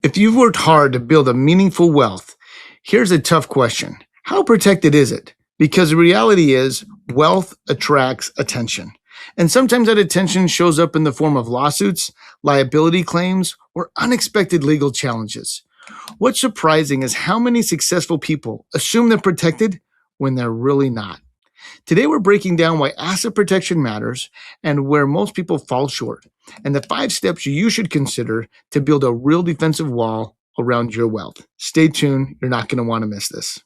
If you've worked hard to build a meaningful wealth, here's a tough question. How protected is it? Because the reality is, wealth attracts attention. And sometimes that attention shows up in the form of lawsuits, liability claims, or unexpected legal challenges. What's surprising is how many successful people assume they're protected when they're really not. Today, we're breaking down why asset protection matters and where most people fall short, and the 5 steps you should consider to build a real defensive wall around your wealth. Stay tuned, you're not going to want to miss this.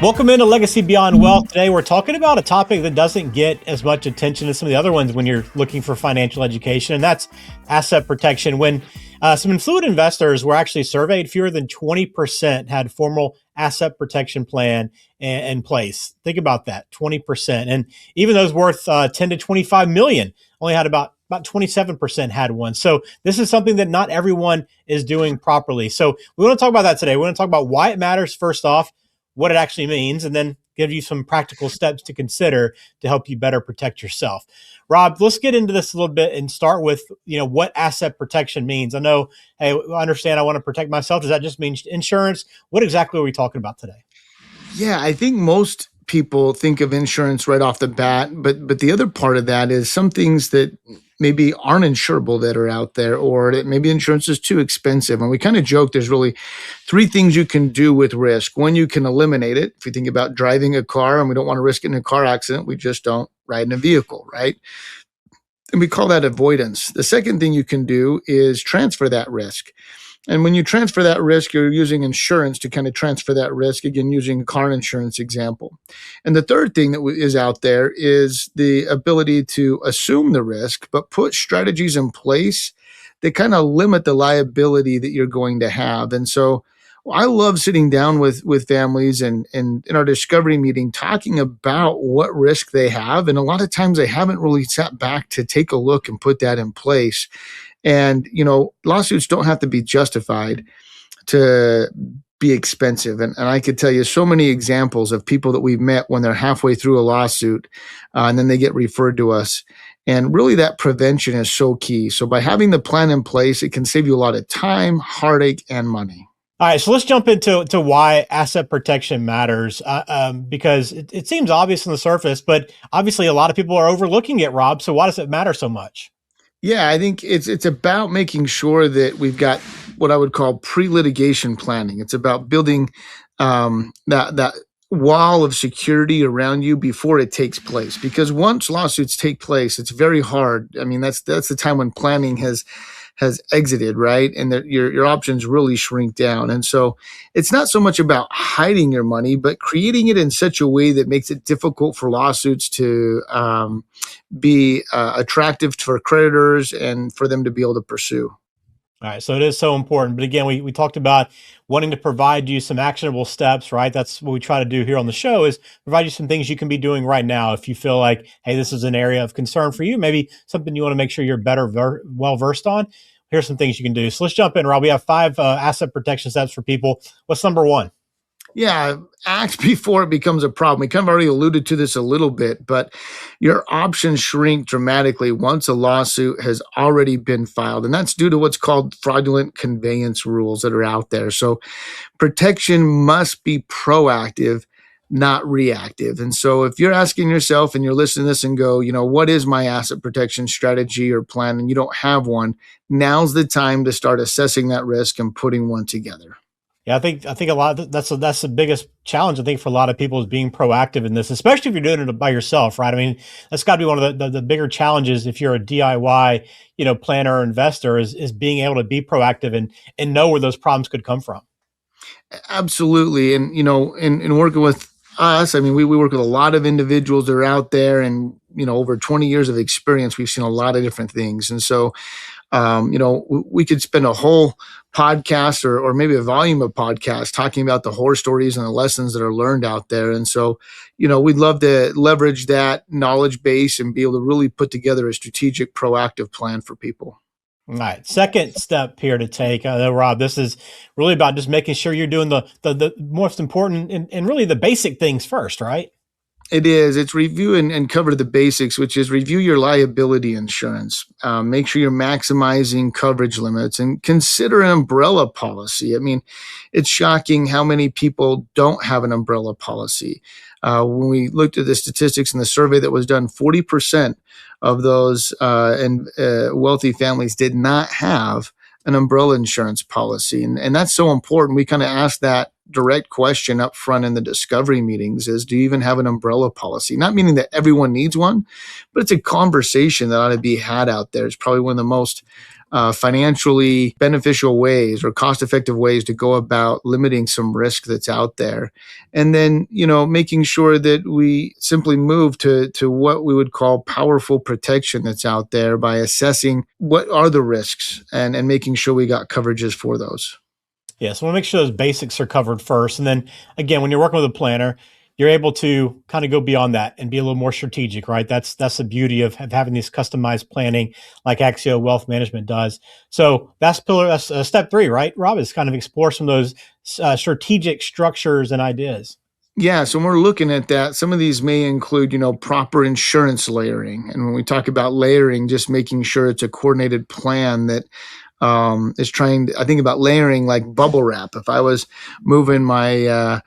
Welcome into Legacy Beyond Wealth. Today, we're talking about a topic that doesn't get as much attention as some of the other ones when you're looking for financial education, and that's asset protection. When some influent investors were actually surveyed, fewer than 20% had formal asset protection plan in place. Think about that, 20%. And even those worth 10 to 25 million only had about 27% had one. So this is something that not everyone is doing properly. So we want to talk about that today. We want to talk about why it matters, first off, what it actually means, and then give you some practical steps to consider to help you better protect yourself. Rob, let's get into this a little bit and start with, what asset protection means. I know, hey, I understand I want to protect myself. Does that just mean insurance? What exactly are we talking about today? Yeah, I think most people think of insurance right off the bat, but the other part of that is some things that maybe aren't insurable that are out there, or that maybe insurance is too expensive. And we kind of joke there's really 3 things you can do with risk. One, you can eliminate it. If you think about driving a car and we don't want to risk it in a car accident, we just don't ride in a vehicle, right? And we call that avoidance. The second thing you can do is transfer that risk. And when you transfer that risk, you're using insurance to kind of transfer that risk, again, using a car insurance example. And the third thing that is out there is the ability to assume the risk, but put strategies in place that kind of limit the liability that you're going to have. And so I love sitting down with families and in our discovery meeting, talking about what risk they have. And a lot of times they haven't really sat back to take a look and put that in place. And, lawsuits don't have to be justified to be expensive. And I could tell you so many examples of people that we've met when they're halfway through a lawsuit and then they get referred to us. And really that prevention is so key. So by having the plan in place, it can save you a lot of time, heartache, and money. All right, so let's jump into why asset protection matters, because it seems obvious on the surface, but obviously a lot of people are overlooking it, Rob. So why does it matter so much? Yeah, I think it's about making sure that we've got what I would call pre-litigation planning. It's about building that wall of security around you before it takes place. Because once lawsuits take place, it's very hard. I mean, that's the time when planning has exited, right? And that your options really shrink down. And so it's not so much about hiding your money, but creating it in such a way that makes it difficult for lawsuits to be attractive for creditors and for them to be able to pursue. All right, so it is so important. But again, we talked about wanting to provide you some actionable steps, right? That's what we try to do here on the show, is provide you some things you can be doing right now. If you feel like, hey, this is an area of concern for you, maybe something you want to make sure you're well versed on, here's some things you can do. So let's jump in, Rob. We have 5 asset protection steps for people. What's number 1? Yeah, act before it becomes a problem. We kind of already alluded to this a little bit, but your options shrink dramatically once a lawsuit has already been filed. And that's due to what's called fraudulent conveyance rules that are out there. So protection must be proactive, not reactive. And so if you're asking yourself and you're listening to this and go, what is my asset protection strategy or plan, and you don't have one, now's the time to start assessing that risk and putting one together. Yeah, I think a lot that's the biggest challenge, I think, for a lot of people, is being proactive in this, especially if you're doing it by yourself, right? I mean, that's got to be one of the bigger challenges if you're a DIY, planner or investor, is being able to be proactive and know where those problems could come from. Absolutely. And, in working with us, I mean, we work with a lot of individuals that are out there, and, over 20 years of experience, we've seen a lot of different things. And so, we could spend a whole podcast or maybe a volume of podcasts talking about the horror stories and the lessons that are learned out there. And so, we'd love to leverage that knowledge base and be able to really put together a strategic, proactive plan for people. All right. Second step here to take, Rob, this is really about just making sure you're doing the most important and really the basic things first, right? It is. It's review and cover the basics, which is review your liability insurance. Make sure you're maximizing coverage limits and consider an umbrella policy. I mean, it's shocking how many people don't have an umbrella policy. When we looked at the statistics in the survey that was done, 40% of those and wealthy families did not have an umbrella insurance policy. And that's so important. We kind of asked that direct question up front in the discovery meetings is, do you even have an umbrella policy? Not meaning that everyone needs one, but it's a conversation that ought to be had out there. It's probably one of the most financially beneficial ways or cost effective ways to go about limiting some risk that's out there. And then, making sure that we simply move to what we would call powerful protection that's out there by assessing what are the risks and making sure we got coverages for those. Yeah, so we want to make sure those basics are covered first. And then again, when you're working with a planner, you're able to kind of go beyond that and be a little more strategic, right? That's the beauty of having this customized planning like Axio Wealth Management does. So that's step three, right, Rob? Is kind of explore some of those strategic structures and ideas. Yeah, so when we're looking at that, some of these may include, proper insurance layering. And when we talk about layering, just making sure it's a coordinated plan that is trying to, I think about layering like bubble wrap. If I was moving my,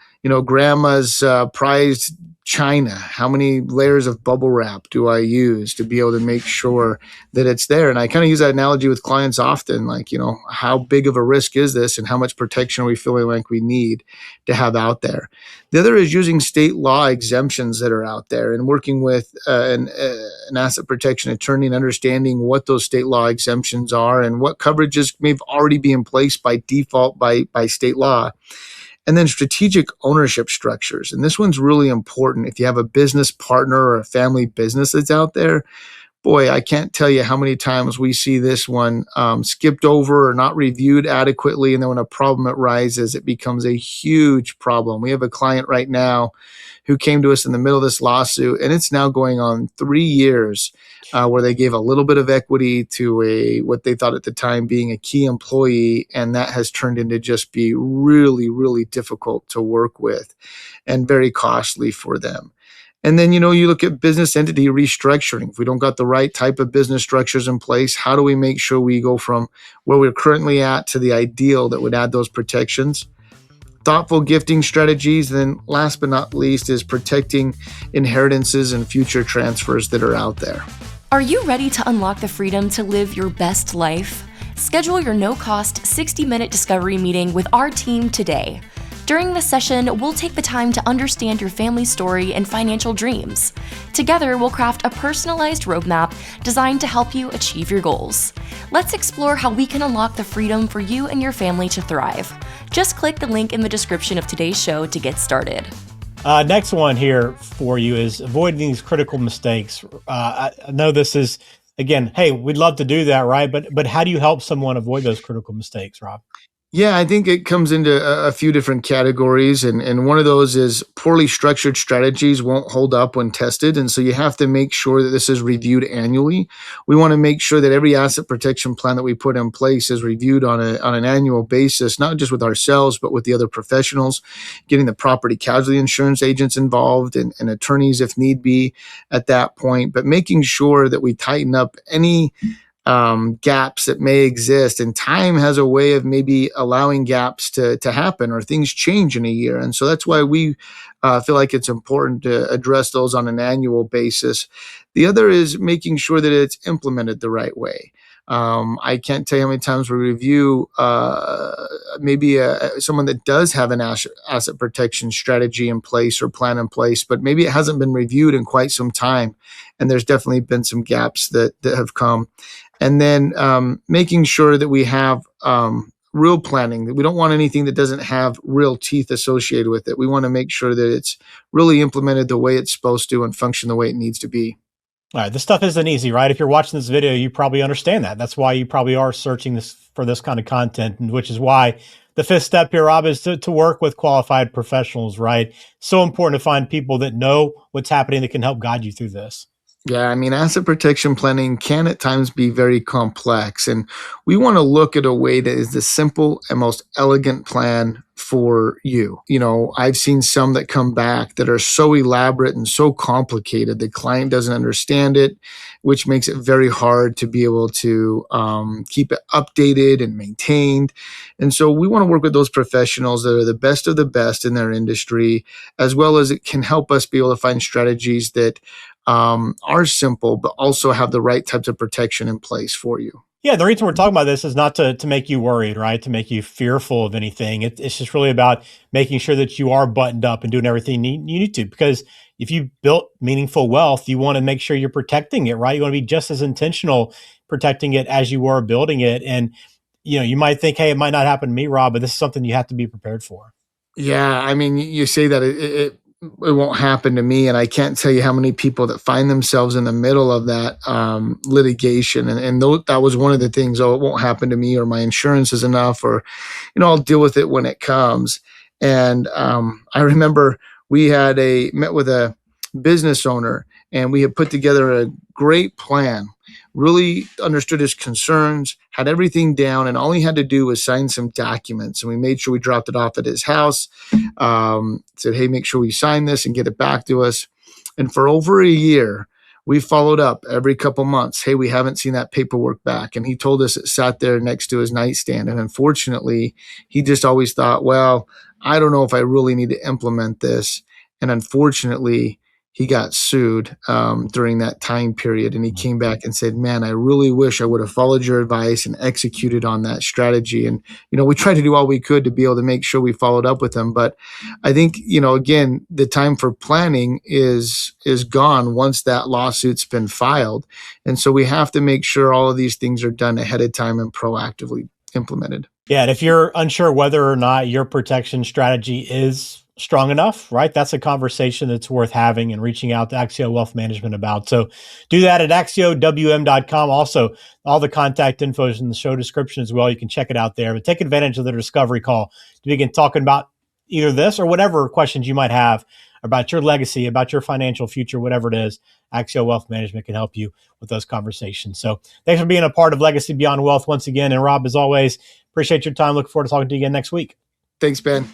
grandma's prized china, how many layers of bubble wrap do I use to be able to make sure that it's there? And I kind of use that analogy with clients often, like, how big of a risk is this and how much protection are we feeling like we need to have out there? The other is using state law exemptions that are out there and working with an asset protection attorney and understanding what those state law exemptions are and what coverages may already be in place by default by state law. And then strategic ownership structures. And this one's really important. If you have a business partner or a family business that's out there, boy, I can't tell you how many times we see this one skipped over or not reviewed adequately. And then when a problem arises, it becomes a huge problem. We have a client right now who came to us in the middle of this lawsuit, and it's now going on 3 years where they gave a little bit of equity to what they thought at the time being a key employee, and that has turned into just be really, really difficult to work with and very costly for them. And then, you look at business entity restructuring. If we don't got the right type of business structures in place, how do we make sure we go from where we're currently at to the ideal that would add those protections? Thoughtful gifting strategies. And then last but not least is protecting inheritances and future transfers that are out there. Are you ready to unlock the freedom to live your best life? Schedule your no-cost 60-minute discovery meeting with our team today. During this session, we'll take the time to understand your family story and financial dreams. Together, we'll craft a personalized roadmap designed to help you achieve your goals. Let's explore how we can unlock the freedom for you and your family to thrive. Just click the link in the description of today's show to get started. Next one here for you is avoiding these critical mistakes. I know this is, again, hey, we'd love to do that, right? But how do you help someone avoid those critical mistakes, Rob? Yeah, I think it comes into a few different categories. And one of those is poorly structured strategies won't hold up when tested. And so you have to make sure that this is reviewed annually. We want to make sure that every asset protection plan that we put in place is reviewed on an annual basis, not just with ourselves, but with the other professionals, getting the property casualty insurance agents involved and attorneys if need be at that point, but making sure that we tighten up any gaps that may exist. And time has a way of maybe allowing gaps to happen or things change in a year. And so that's why we feel like it's important to address those on an annual basis. The other is making sure that it's implemented the right way. I can't tell you how many times we review maybe someone that does have an asset protection strategy in place or plan in place, but maybe it hasn't been reviewed in quite some time. And there's definitely been some gaps that have come. And then making sure that we have real planning, that we don't want anything that doesn't have real teeth associated with it. We want to make sure that it's really implemented the way it's supposed to and function the way it needs to be. All right, this stuff isn't easy, right? If you're watching this video, you probably understand that. That's why you probably are searching for this kind of content, and which is why the fifth step here, Rob, is to work with qualified professionals, right? So important to find people that know what's happening that can help guide you through this. Yeah, I mean, asset protection planning can at times be very complex, and we want to look at a way that is the simple and most elegant plan for you. I've seen some that come back that are so elaborate and so complicated the client doesn't understand it, which makes it very hard to be able to keep it updated and maintained. And so we want to work with those professionals that are the best of the best in their industry, as well as it can help us be able to find strategies that are simple, but also have the right types of protection in place for you. Yeah, the reason we're talking about this is not to make you worried, right? To make you fearful of anything. It's just really about making sure that you are buttoned up and doing everything you need to. Because if you built meaningful wealth, you want to make sure you're protecting it, right? You want to be just as intentional protecting it as you were building it. And you might think, hey, it might not happen to me, Rob, but this is something you have to be prepared for. Yeah, I mean, you say that it won't happen to me, and I can't tell you how many people that find themselves in the middle of that litigation, and that was one of the things. Oh, it won't happen to me, or my insurance is enough, or I'll deal with it when it comes. And I remember we had met with a business owner, and we had put together a great plan. Really understood his concerns, had everything down, and all he had to do was sign some documents. And we made sure we dropped it off at his house. Said, hey, make sure we sign this and get it back to us. And for over a year, we followed up every couple months. Hey, we haven't seen that paperwork back. And he told us it sat there next to his nightstand. And unfortunately, he just always thought, well, I don't know if I really need to implement this. And unfortunately, he got sued during that time period. And he came back and said, man, I really wish I would have followed your advice and executed on that strategy. And, we tried to do all we could to be able to make sure we followed up with him. But I think, again, the time for planning is gone once that lawsuit's been filed. And so we have to make sure all of these things are done ahead of time and proactively implemented. Yeah. And if you're unsure whether or not your protection strategy is strong enough, right? That's a conversation that's worth having and reaching out to Axio Wealth Management about. So do that at axiowm.com. Also, all the contact info is in the show description as well. You can check it out there, but take advantage of the discovery call to begin talking about either this or whatever questions you might have about your legacy, about your financial future, whatever it is. Axio Wealth Management can help you with those conversations. So thanks for being a part of Legacy Beyond Wealth once again. And Rob, as always, appreciate your time. Look forward to talking to you again next week. Thanks, Ben.